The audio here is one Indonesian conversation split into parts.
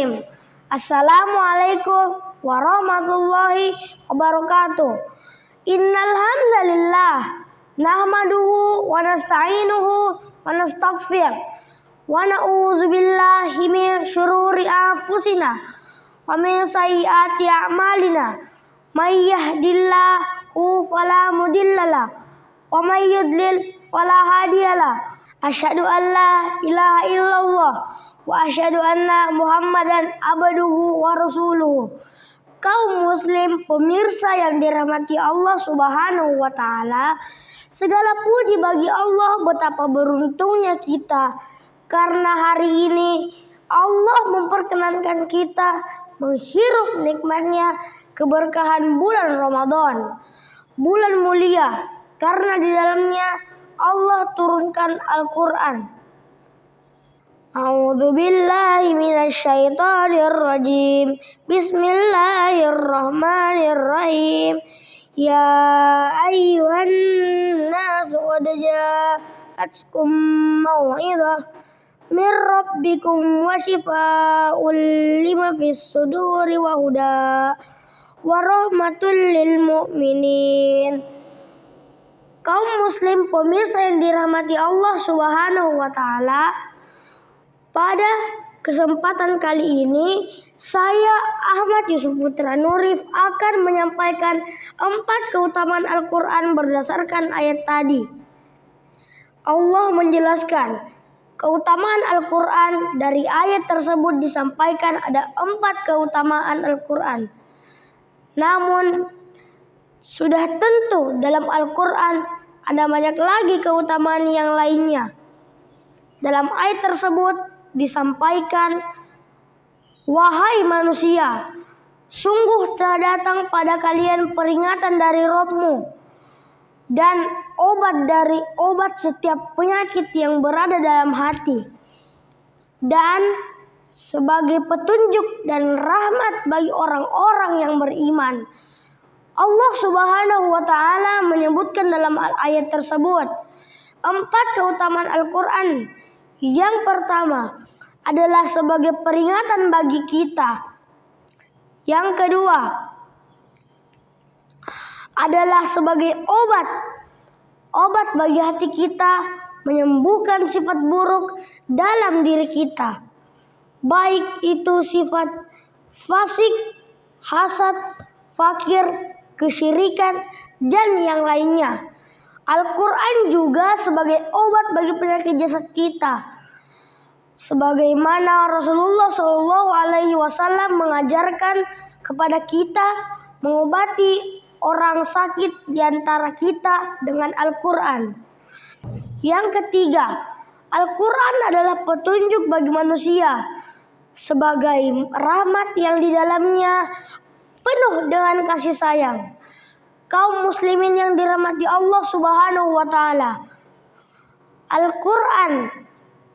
Bismillahirrahmanirrahim. Assalamualaikum warahmatullahi wabarakatuh. Innal hamdalillah nahmaduhu wa nasta'inuhu wa nastaghfir wa na'udzu billahi min syururi anfusina wa min sayyiati a'malina. May yahdihillahu fala mudhillalah wa may yudlil fala hadiyalah. Asyhadu an la ilaha illallah wa asyhadu anna Muhammadan abduhu wa rasuluhu. Kaum muslim pemirsa yang dirahmati Allah Subhanahu wa taala, segala puji bagi Allah. Betapa beruntungnya kita karena hari ini Allah memperkenankan kita menghirup nikmatnya keberkahan bulan Ramadan, bulan mulia, karena di dalamnya Allah turunkan Al-Quran. A'udzu billahi minasy syaithanir rajim. Bismillahirrahmanirrahim. Ya ayyuhan nasu qad ja'atkum mau'izah min rabbikum wa shifaa'un lima fis suduri wa huda wa rahmatul lil mu'minin. Kaum muslim pemirsa yang dirahmati Allah Subhanahu wa taala, pada kesempatan kali ini saya Ahmad Yusuf Putra Nurif akan menyampaikan 4 keutamaan Al-Quran berdasarkan ayat tadi. Allah menjelaskan keutamaan Al-Quran. Dari ayat tersebut disampaikan ada 4 keutamaan Al-Quran. Namun sudah tentu dalam Al-Quran ada banyak lagi keutamaan yang lainnya. Dalam ayat tersebut disampaikan, wahai manusia, sungguh telah datang pada kalian peringatan dari Rabb-mu dan obat setiap penyakit yang berada dalam hati, dan sebagai petunjuk dan rahmat bagi orang-orang yang beriman. Allah Subhanahu wa taala menyebutkan dalam ayat tersebut 4 keutamaan Al-Quran. Yang pertama adalah sebagai peringatan bagi kita. Yang kedua adalah sebagai obat bagi hati kita, menyembuhkan sifat buruk dalam diri kita, baik itu sifat fasik, hasad, fakir, kesyirikan, dan yang lainnya. Al-Quran juga sebagai obat bagi penyakit jasad kita, sebagaimana Rasulullah SAW mengajarkan kepada kita mengobati orang sakit di antara kita dengan Al-Quran. Yang ketiga, Al-Quran adalah petunjuk bagi manusia sebagai rahmat yang di dalamnya penuh dengan kasih sayang. Kaum muslimin yang dirahmati Allah Subhanahu wa taala, Al-Quran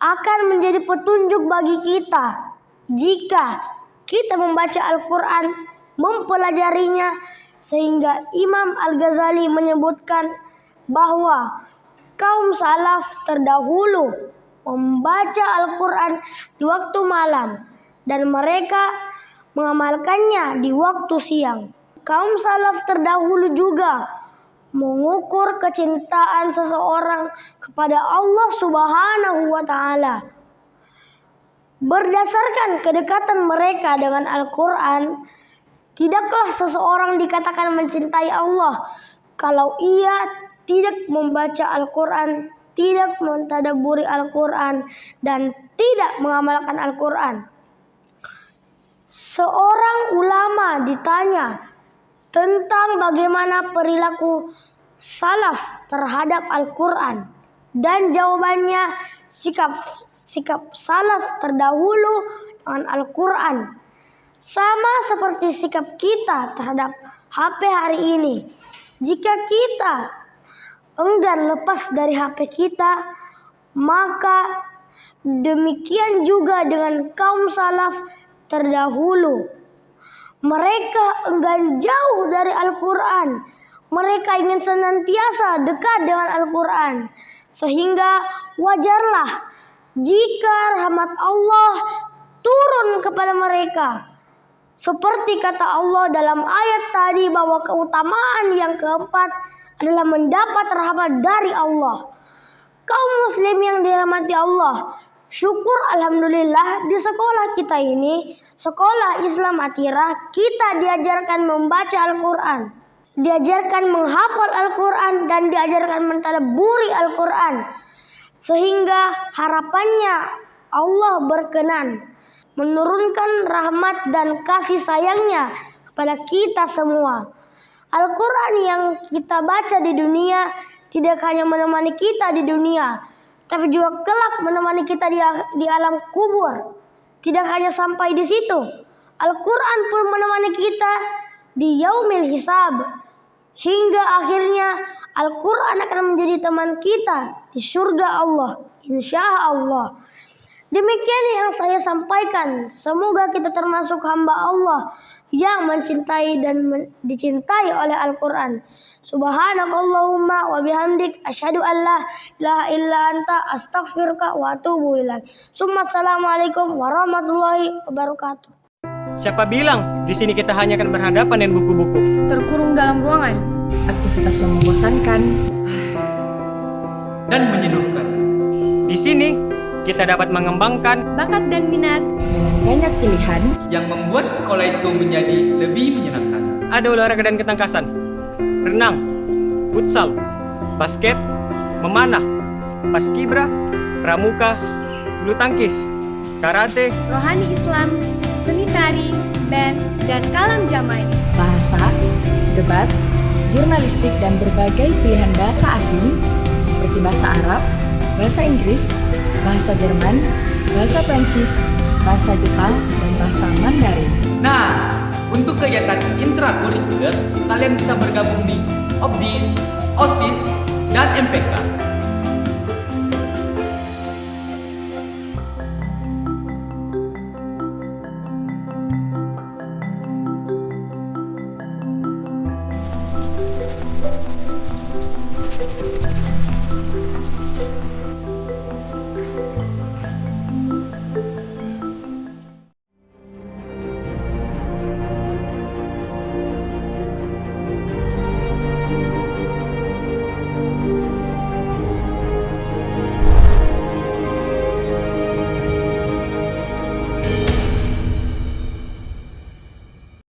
akan menjadi petunjuk bagi kita jika kita membaca Al-Quran, mempelajarinya, sehingga Imam Al-Ghazali menyebutkan bahwa kaum salaf terdahulu membaca Al-Quran di waktu malam dan mereka mengamalkannya di waktu siang. Kaum salaf terdahulu juga mengukur kecintaan seseorang kepada Allah Subhanahu wa taala berdasarkan kedekatan mereka dengan Al-Quran. Tidaklah seseorang dikatakan mencintai Allah kalau ia tidak membaca Al-Quran, tidak mentadabburi Al-Quran, dan tidak mengamalkan Al-Quran. Seorang ulama ditanya tentang bagaimana perilaku salaf terhadap Al-Quran, dan jawabannya sikap salaf terdahulu dengan Al-Quran sama seperti sikap kita terhadap HP hari ini. Jika kita enggan lepas dari HP kita, maka demikian juga dengan kaum salaf terdahulu. Mereka enggan jauh dari Al-Quran. Mereka ingin senantiasa dekat dengan Al-Quran. Sehingga wajarlah jika rahmat Allah turun kepada mereka. Seperti kata Allah dalam ayat tadi bahwa keutamaan yang keempat adalah mendapat rahmat dari Allah. Kaum muslim yang dirahmati Allah, syukur alhamdulillah di sekolah kita ini, sekolah Islam Atira, kita diajarkan membaca Al-Quran, diajarkan menghafal Al-Quran, dan diajarkan mentadabburi Al-Quran. Sehingga harapannya Allah berkenan menurunkan rahmat dan kasih sayangnya kepada kita semua. Al-Quran yang kita baca di dunia tidak hanya menemani kita di dunia, tapi juga kelak menemani kita di alam kubur. Tidak hanya sampai di situ, Al-Quran pun menemani kita di yaumil hisab, hingga akhirnya Al-Quran akan menjadi teman kita di surga Allah, insya Allah. Demikian yang saya sampaikan. Semoga kita termasuk hamba Allah yang mencintai dan dicintai oleh Al-Quran. Subhanakallahumma wa bihamdik asyhadu an la ilaha illa anta astaghfiruka wa atubu ilaik. Assalamualaikum warahmatullahi wabarakatuh. Siapa bilang di sini kita hanya akan berhadapan dengan buku-buku? Terkurung dalam ruangan. Aktivitas yang membosankan dan menyeluruhkan. Di sini kita dapat mengembangkan Bakat dan minat dengan banyak pilihan yang membuat sekolah itu menjadi lebih menyenangkan. ada olahraga dan ketangkasan, renang, futsal, basket, memanah, paskibra, pramuka, bulu tangkis, karate, rohani Islam, seni tari, band, dan kalam jamai. bahasa, debat, jurnalistik, dan berbagai pilihan bahasa asing seperti bahasa Arab, bahasa Inggris, bahasa Jerman, bahasa Prancis, bahasa Jepang, dan bahasa Mandarin. Nah, untuk kegiatan intrakurikuler, kalian bisa bergabung di OBDIS, OSIS, dan MPK.